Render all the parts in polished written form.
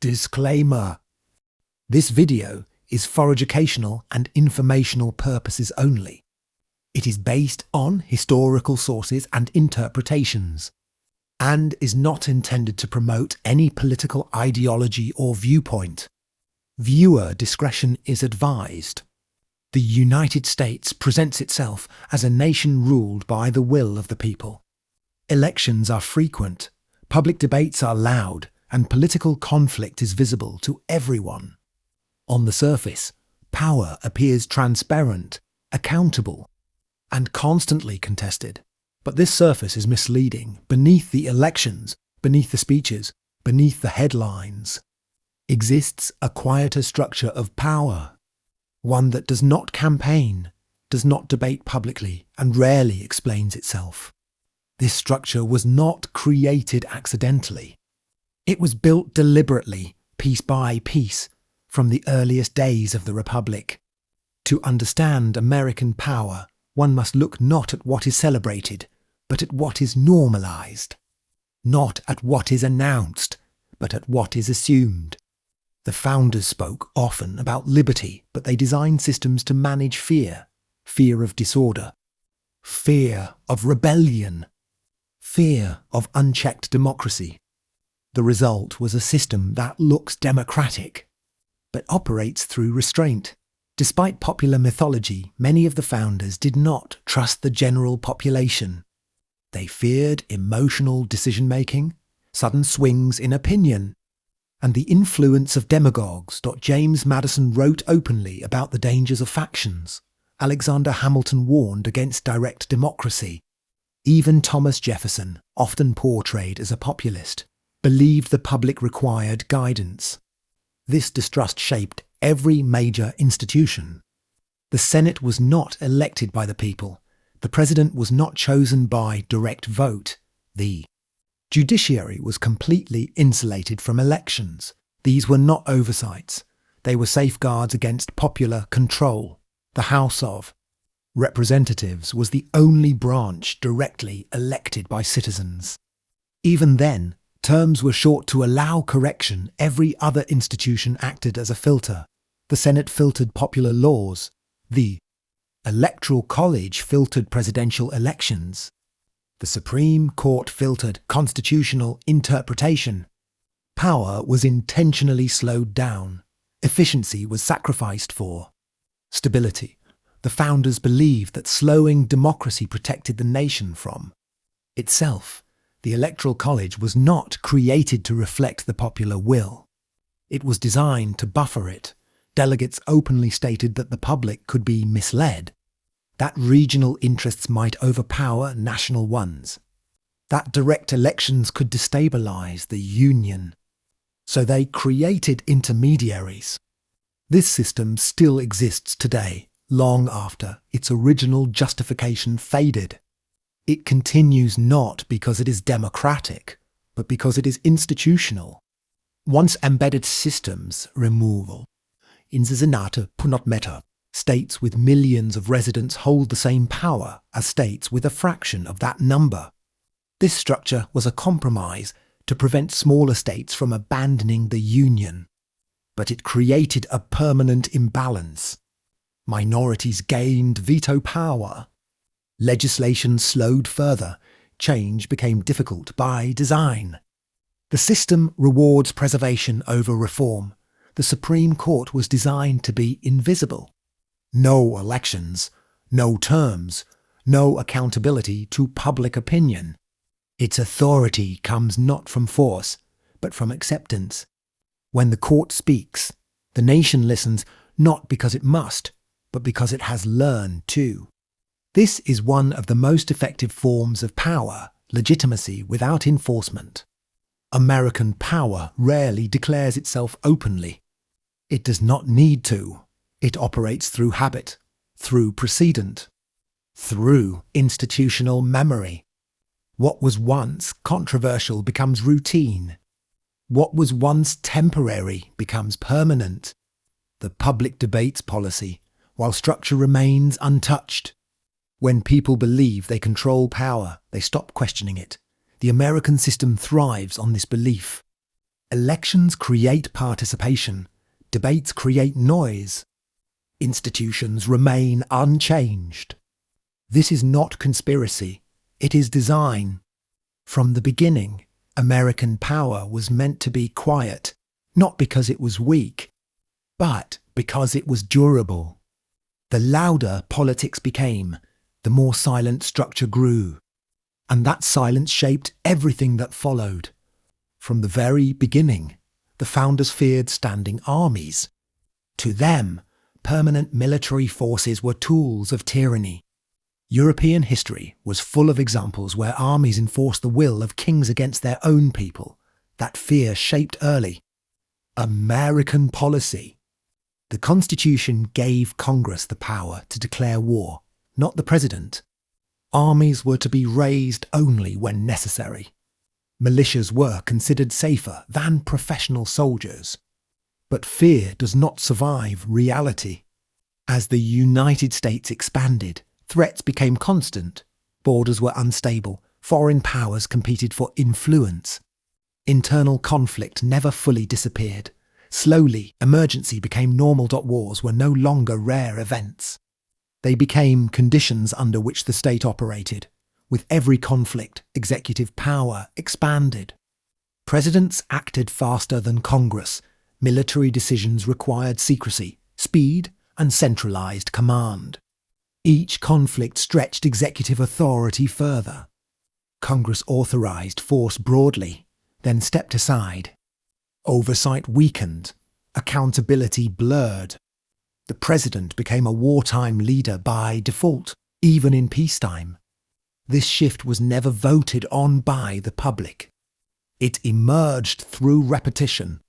Disclaimer. This video is for educational and informational purposes only. It is based on historical sources and interpretations, and is not intended to promote any political ideology or viewpoint. Viewer discretion is advised. The United States presents itself as a nation ruled by the will of the people. Elections are frequent, public debates are loud, and political conflict is visible to everyone. On the surface, power appears transparent, accountable, and constantly contested. But this surface is misleading. Beneath the elections, beneath the speeches, beneath the headlines, exists a quieter structure of power, one that does not campaign, does not debate publicly, and rarely explains itself. This structure was not created accidentally. It was built deliberately, piece by piece, from the earliest days of the Republic. To understand American power, one must look not at what is celebrated, but at what is normalized. Not at what is announced, but at what is assumed. The founders spoke often about liberty, but they designed systems to manage fear. Fear of disorder. Fear of rebellion. Fear of unchecked democracy. The result was a system that looks democratic, but operates through restraint. Despite popular mythology, many of the founders did not trust the general population. They feared emotional decision-making, sudden swings in opinion, and the influence of demagogues. James Madison wrote openly about the dangers of factions. Alexander Hamilton warned against direct democracy. Even Thomas Jefferson, often portrayed as a populist, believed the public required guidance. This distrust shaped every major institution. The Senate was not elected by the people. The president was not chosen by direct vote. The judiciary was completely insulated from elections. These were not oversights. They were safeguards against popular control. The House of Representatives was the only branch directly elected by citizens. Even then, terms were short to allow correction. Every other institution acted as a filter. The Senate filtered popular laws. The Electoral College filtered presidential elections. The Supreme Court filtered constitutional interpretation. Power was intentionally slowed down. Efficiency was sacrificed for stability. The founders believed that slowing democracy protected the nation from itself. The Electoral College was not created to reflect the popular will. It was designed to buffer it. Delegates openly stated that the public could be misled, that regional interests might overpower national ones, that direct elections could destabilize the Union. So they created intermediaries. This system still exists today, long after its original justification faded. It continues not because it is democratic, but because it is institutional. Once embedded systems removal. In the Senate do not matter. States with millions of residents hold the same power as states with a fraction of that number. This structure was a compromise to prevent smaller states from abandoning the Union. But it created a permanent imbalance. Minorities gained veto power. Legislation slowed further. Change became difficult by design. The system rewards preservation over reform. The Supreme Court was designed to be invisible. No elections, no terms, no accountability to public opinion. Its authority comes not from force, but from acceptance. When the court speaks, the nation listens not because it must, but because it has learned to. This is one of the most effective forms of power, legitimacy without enforcement. American power rarely declares itself openly. It does not need to. It operates through habit, through precedent, through institutional memory. What was once controversial becomes routine. What was once temporary becomes permanent. The public debates policy, while structure remains untouched. When people believe they control power, they stop questioning it. The American system thrives on this belief. Elections create participation. Debates create noise. Institutions remain unchanged. This is not conspiracy. It is design. From the beginning, American power was meant to be quiet, not because it was weak, but because it was durable. The louder politics became, the more silent structure grew. And that silence shaped everything that followed. From the very beginning, the founders feared standing armies. To them, permanent military forces were tools of tyranny. European history was full of examples where armies enforced the will of kings against their own people. That fear shaped early American policy. The Constitution gave Congress the power to declare war, not the president. Armies were to be raised only when necessary. Militias were considered safer than professional soldiers. But fear does not survive reality. As the United States expanded, threats became constant. Borders were unstable. Foreign powers competed for influence. Internal conflict never fully disappeared. Slowly, emergency became normal. Wars were no longer rare events. They became conditions under which the state operated. With every conflict, executive power expanded. Presidents acted faster than Congress. Military decisions required secrecy, speed, and centralized command. Each conflict stretched executive authority further. Congress authorized force broadly, then stepped aside. Oversight weakened. Accountability blurred. The president became a wartime leader by default, even in peacetime. This shift was never voted on by the public. It emerged through repetition.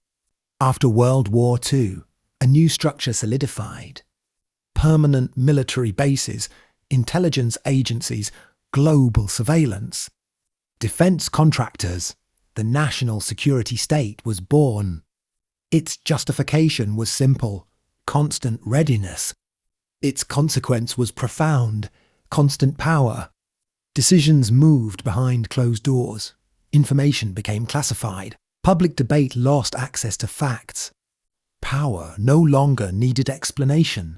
After World War II, a new structure solidified. Permanent military bases, intelligence agencies, global surveillance. Defense contractors, the national security state was born. Its justification was simple: constant readiness. Its consequence was profound: constant power. Decisions moved behind closed doors. Information became classified. Public debate lost access to facts. Power no longer needed explanation.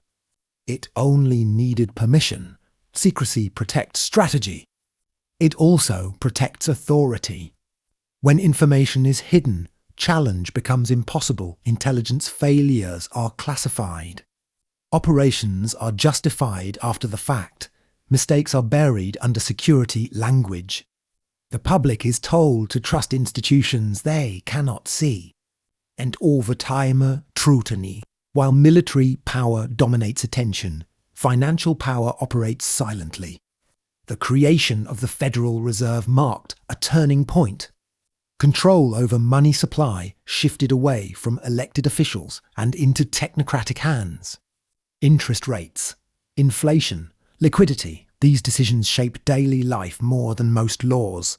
It only needed permission. Secrecy protects strategy. It also protects authority. When information is hidden, challenge becomes impossible. Intelligence failures are classified. Operations are justified after the fact. Mistakes are buried under security language. The public is told to trust institutions they cannot see. And over time, scrutiny. While military power dominates attention, financial power operates silently. The creation of the Federal Reserve marked a turning point. Control over money supply shifted away from elected officials and into technocratic hands. Interest rates, inflation, liquidity, these decisions shape daily life more than most laws.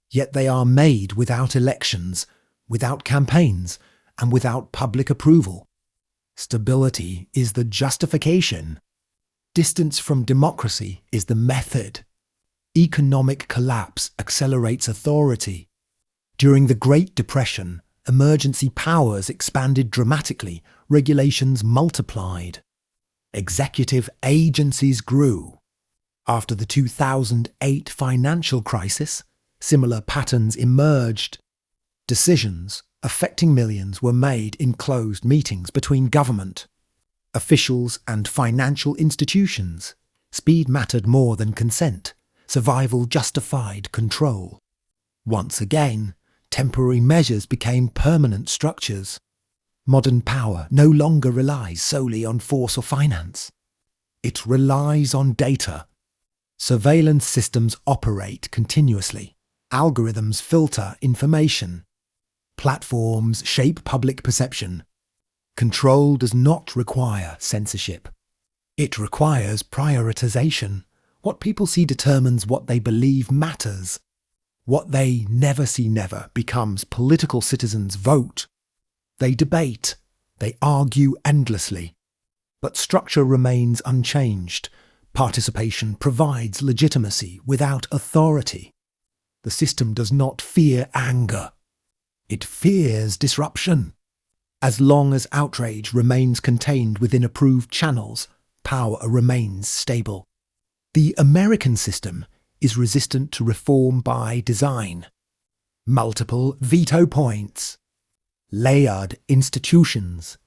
Yet they are made without elections, without campaigns, and without public approval. Stability is the justification. Distance from democracy is the method. Economic collapse accelerates authority. During the Great Depression, emergency powers expanded dramatically, regulations multiplied. Executive agencies grew. After the 2008 financial crisis, similar patterns emerged. Decisions affecting millions were made in closed meetings between government, officials and financial institutions. Speed mattered more than consent. Survival justified control. Once again, temporary measures became permanent structures. Modern power no longer relies solely on force or finance. It relies on data. Surveillance systems operate continuously. Algorithms filter information. Platforms shape public perception. Control does not require censorship. It requires prioritization. What people see determines what they believe matters. What they never see never becomes political citizens' vote. They debate. They argue endlessly. But structure remains unchanged. Participation provides legitimacy without authority. The system does not fear anger. It fears disruption. As long as outrage remains contained within approved channels, power remains stable. The American system is resistant to reform by design. Multiple veto points, layered institutions,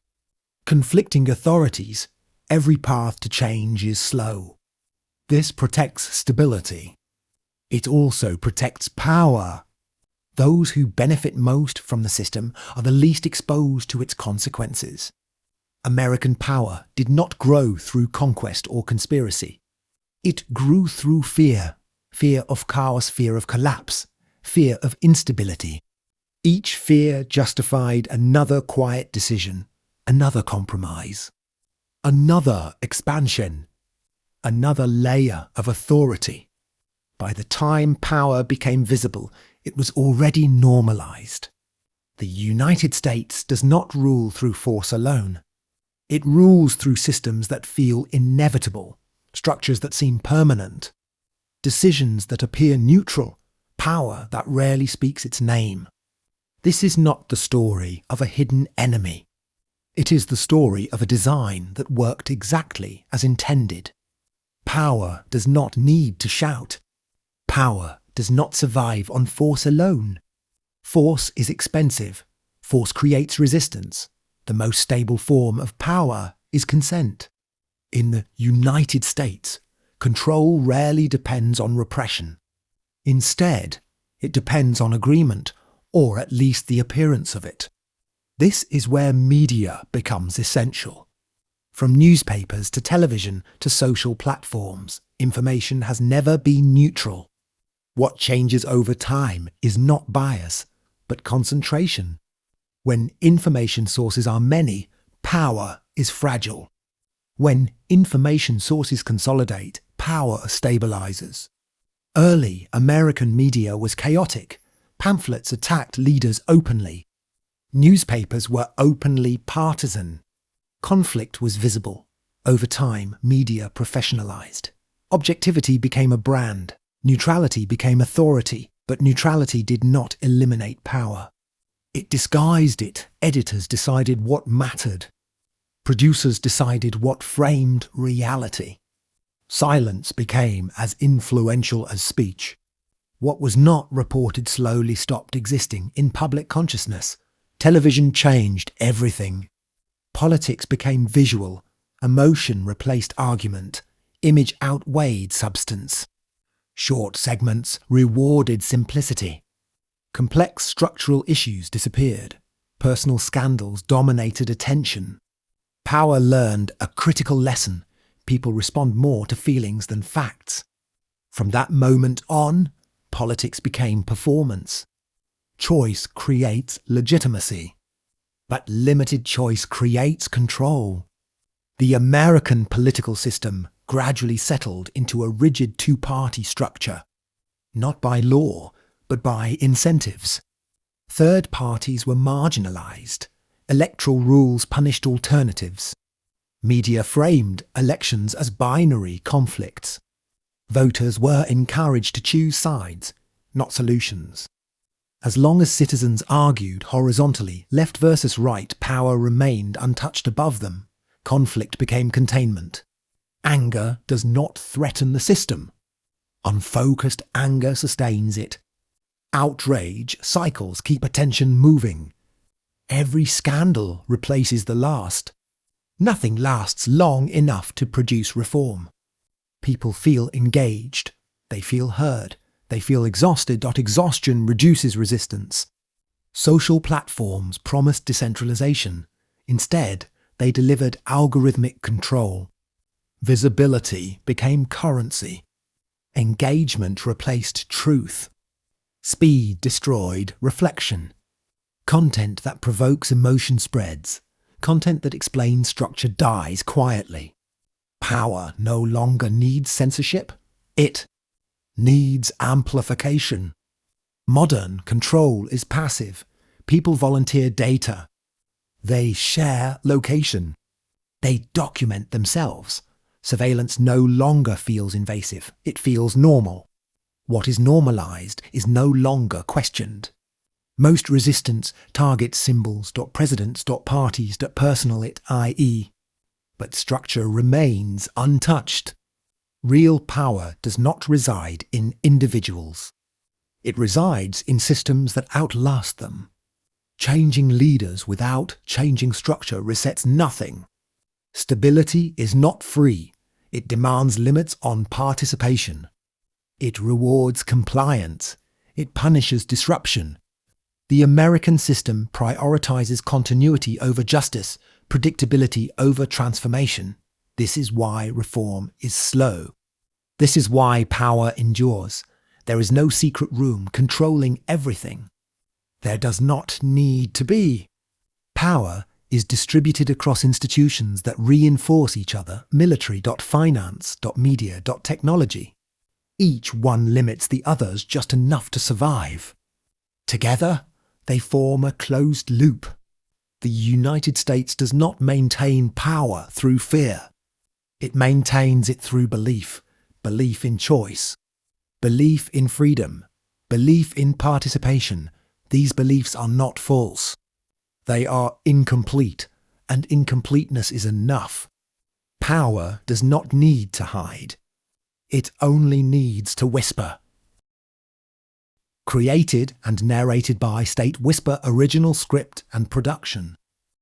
conflicting authorities. Every path to change is slow. This protects stability. It also protects power. Those who benefit most from the system are the least exposed to its consequences. American power did not grow through conquest or conspiracy. It grew through fear. Fear of chaos, fear of collapse, fear of instability. Each fear justified another quiet decision, another compromise, another expansion, another layer of authority. By the time power became visible, it was already normalized. The United States does not rule through force alone. It rules through systems that feel inevitable, structures that seem permanent, decisions that appear neutral, power that rarely speaks its name. This is not the story of a hidden enemy. It is the story of a design that worked exactly as intended. Power does not need to shout. Power does not survive on force alone. Force is expensive. Force creates resistance. The most stable form of power is consent. In the United States, control rarely depends on repression. Instead, it depends on agreement, or at least the appearance of it. This is where media becomes essential. From newspapers to television to social platforms, information has never been neutral. What changes over time is not bias, but concentration. When information sources are many, power is fragile. When information sources consolidate, power stabilizes. Early American media was chaotic. Pamphlets attacked leaders openly. Newspapers were openly partisan. Conflict was visible. Over time, media professionalized. Objectivity became a brand. Neutrality became authority, but neutrality did not eliminate power. It disguised it. Editors decided what mattered. Producers decided what framed reality. Silence became as influential as speech. What was not reported slowly stopped existing in public consciousness. Television changed everything. Politics became visual. Emotion replaced argument. Image outweighed substance. Short segments rewarded simplicity. Complex structural issues disappeared. Personal scandals dominated attention. Power learned a critical lesson. People respond more to feelings than facts. From that moment on, politics became performance. Choice creates legitimacy. But limited choice creates control. The American political system gradually settled into a rigid two-party structure, not by law, but by incentives. Third parties were marginalized. Electoral rules punished alternatives. Media framed elections as binary conflicts. Voters were encouraged to choose sides, not solutions. As long as citizens argued horizontally, left versus right, power remained untouched above them. Conflict became containment. Anger does not threaten the system. Unfocused anger sustains it. Outrage cycles keep attention moving. Every scandal replaces the last. Nothing lasts long enough to produce reform. People feel engaged. They feel heard. They feel exhausted. Exhaustion reduces resistance. Social platforms promised decentralization. Instead, they delivered algorithmic control. Visibility became currency. Engagement replaced truth. Speed destroyed reflection. Content that provokes emotion spreads. Content that explains structure dies quietly. Power no longer needs censorship. It needs amplification. Modern control is passive. People volunteer data. They share location. They document themselves. Surveillance no longer feels invasive. It feels normal. What is normalized is no longer questioned. Most resistance targets symbols.presidents.parties.personal.it, but structure remains untouched. Real power does not reside in individuals. It resides in systems that outlast them. Changing leaders without changing structure resets nothing. Stability is not free. It demands limits on participation. It rewards compliance. It punishes disruption. The American system prioritizes continuity over justice, predictability over transformation. This is why reform is slow. This is why power endures. There is no secret room controlling everything. There does not need to be. Power is distributed across institutions that reinforce each other: military, finance, media, technology. Each one limits the others just enough to survive. Together, they form a closed loop. The United States does not maintain power through fear. It maintains it through belief. Belief in choice. Belief in freedom. Belief in participation. These beliefs are not false. They are incomplete, and incompleteness is enough. Power does not need to hide. It only needs to whisper. Created and narrated by State Whisper original script and production.